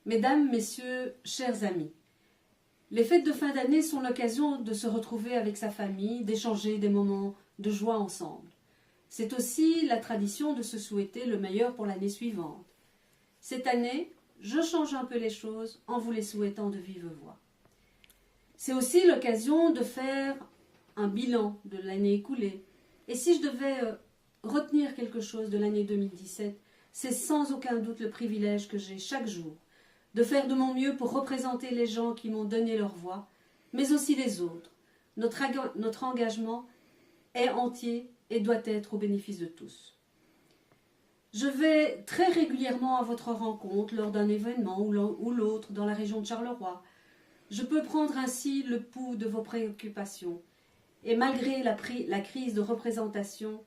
Mesdames, Messieurs, chers amis, les fêtes de fin d'année sont l'occasion de se retrouver avec sa famille, d'échanger des moments de joie ensemble. C'est aussi la tradition de se souhaiter le meilleur pour l'année suivante. Cette année, je change un peu les choses en vous les souhaitant de vive voix. C'est aussi l'occasion de faire un bilan de l'année écoulée. Et si je devais retenir quelque chose de l'année 2017, c'est sans aucun doute le privilège que j'ai chaque jour de faire de mon mieux pour représenter les gens qui m'ont donné leur voix, mais aussi les autres. Notre engagement est entier et doit être au bénéfice de tous. Je vais très régulièrement à votre rencontre lors d'un événement ou l'autre dans la région de Charleroi. Je peux prendre ainsi le pouls de vos préoccupations. Et malgré la crise de représentation,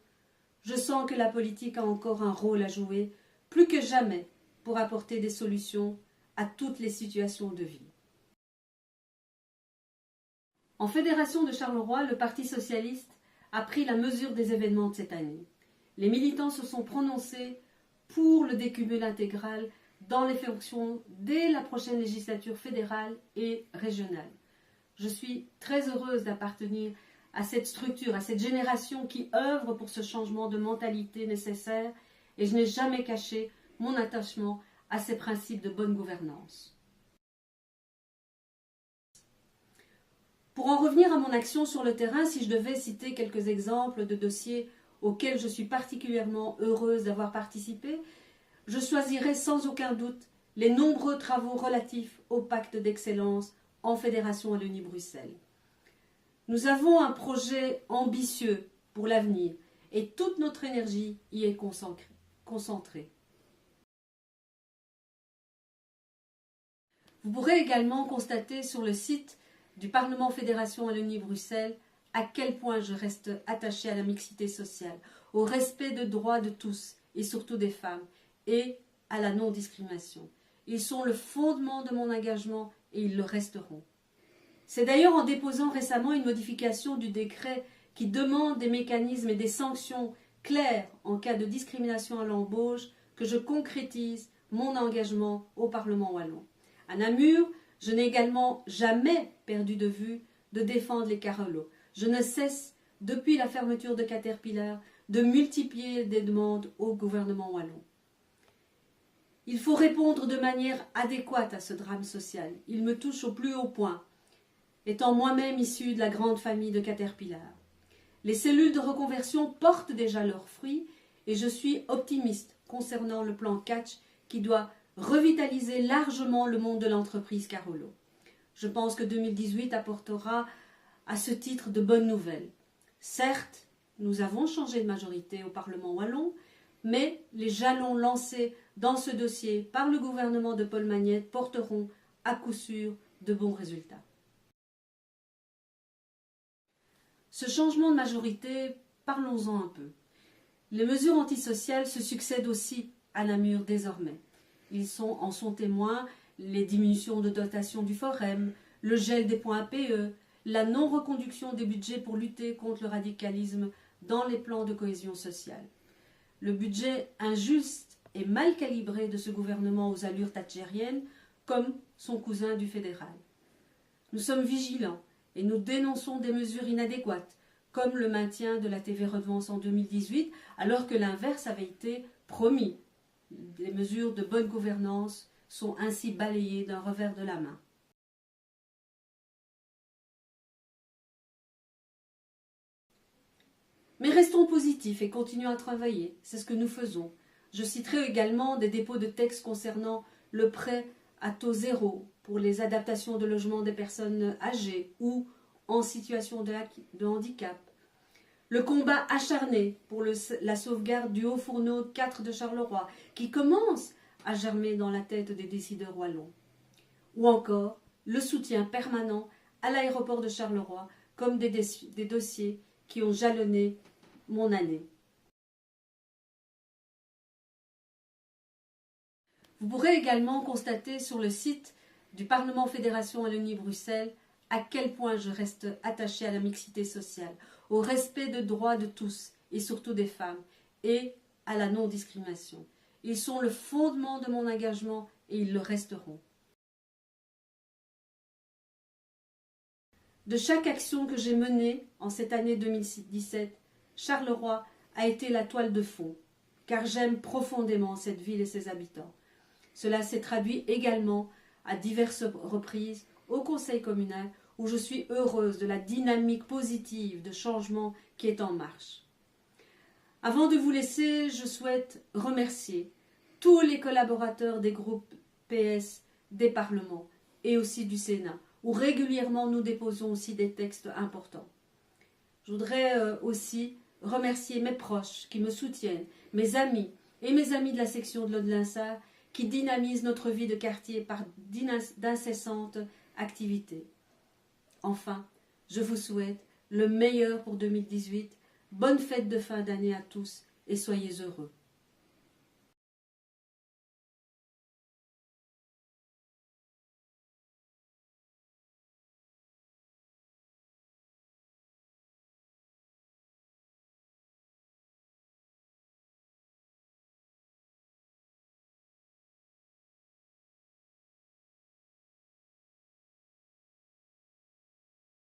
je sens que la politique a encore un rôle à jouer, plus que jamais, pour apporter des solutions à toutes les situations de vie. En Fédération de Charleroi, le Parti socialiste a pris la mesure des événements de cette année. Les militants se sont prononcés pour le décumul intégral dans les fonctions dès la prochaine législature fédérale et régionale. Je suis très heureuse d'appartenir à cette structure, à cette génération qui œuvre pour ce changement de mentalité nécessaire, et je n'ai jamais caché mon attachement à ces principes de bonne gouvernance. Pour en revenir à mon action sur le terrain, si je devais citer quelques exemples de dossiers auxquels je suis particulièrement heureuse d'avoir participé, je choisirais sans aucun doute les nombreux travaux relatifs au pacte d'excellence en Fédération Wallonie-Bruxelles. Nous avons un projet ambitieux pour l'avenir et toute notre énergie y est concentrée. Vous pourrez également constater sur le site du Parlement Fédération Wallonie-Bruxelles à quel point je reste attachée à la mixité sociale, au respect des droits de tous et surtout des femmes et à la non-discrimination. Ils sont le fondement de mon engagement et ils le resteront. C'est d'ailleurs en déposant récemment une modification du décret qui demande des mécanismes et des sanctions clairs en cas de discrimination à l'embauche que je concrétise mon engagement au Parlement wallon. À Namur, je n'ai également jamais perdu de vue de défendre les Carolos. Je ne cesse, depuis la fermeture de Caterpillar, de multiplier des demandes au gouvernement wallon. Il faut répondre de manière adéquate à ce drame social. Il me touche au plus haut point, étant moi-même issue de la grande famille de Caterpillar. Les cellules de reconversion portent déjà leurs fruits et je suis optimiste concernant le plan Catch qui doit revitaliser largement le monde de l'entreprise Carolo. Je pense que 2018 apportera à ce titre de bonnes nouvelles. Certes, nous avons changé de majorité au Parlement wallon, mais les jalons lancés dans ce dossier par le gouvernement de Paul Magnette porteront à coup sûr de bons résultats. Ce changement de majorité, parlons-en un peu. Les mesures antisociales se succèdent aussi à Namur désormais. En sont témoins les diminutions de dotation du Forem, le gel des points APE, la non-reconduction des budgets pour lutter contre le radicalisme dans les plans de cohésion sociale. Le budget injuste et mal calibré de ce gouvernement aux allures thatchériennes, comme son cousin du fédéral. Nous sommes vigilants et nous dénonçons des mesures inadéquates, comme le maintien de la TV redevance en 2018, alors que l'inverse avait été promis. Les mesures de bonne gouvernance sont ainsi balayées d'un revers de la main. Mais restons positifs et continuons à travailler, c'est ce que nous faisons. Je citerai également des dépôts de textes concernant le prêt à taux zéro pour les adaptations de logements des personnes âgées ou en situation de handicap. Le combat acharné pour la sauvegarde du haut fourneau 4 de Charleroi, qui commence à germer dans la tête des décideurs wallons. Ou encore le soutien permanent à l'aéroport de Charleroi, comme des dossiers qui ont jalonné mon année. Vous pourrez également constater sur le site du Parlement Fédération Wallonie-Bruxelles à quel point je reste attachée à la mixité sociale, au respect des droits de tous et surtout des femmes et à la non-discrimination. Ils sont le fondement de mon engagement et ils le resteront. De chaque action que j'ai menée en cette année 2017, Charleroi a été la toile de fond, car j'aime profondément cette ville et ses habitants. Cela s'est traduit également à diverses reprises au conseil communal où je suis heureuse de la dynamique positive de changement qui est en marche. Avant de vous laisser, je souhaite remercier tous les collaborateurs des groupes PS, des parlements et aussi du Sénat, où régulièrement nous déposons aussi des textes importants. Je voudrais aussi remercier mes proches qui me soutiennent, mes amis et mes amis de la section de l'Aude-Linsart qui dynamisent notre vie de quartier par d'incessantes activités. Enfin, je vous souhaite le meilleur pour 2018. Bonne fête de fin d'année à tous et soyez heureux.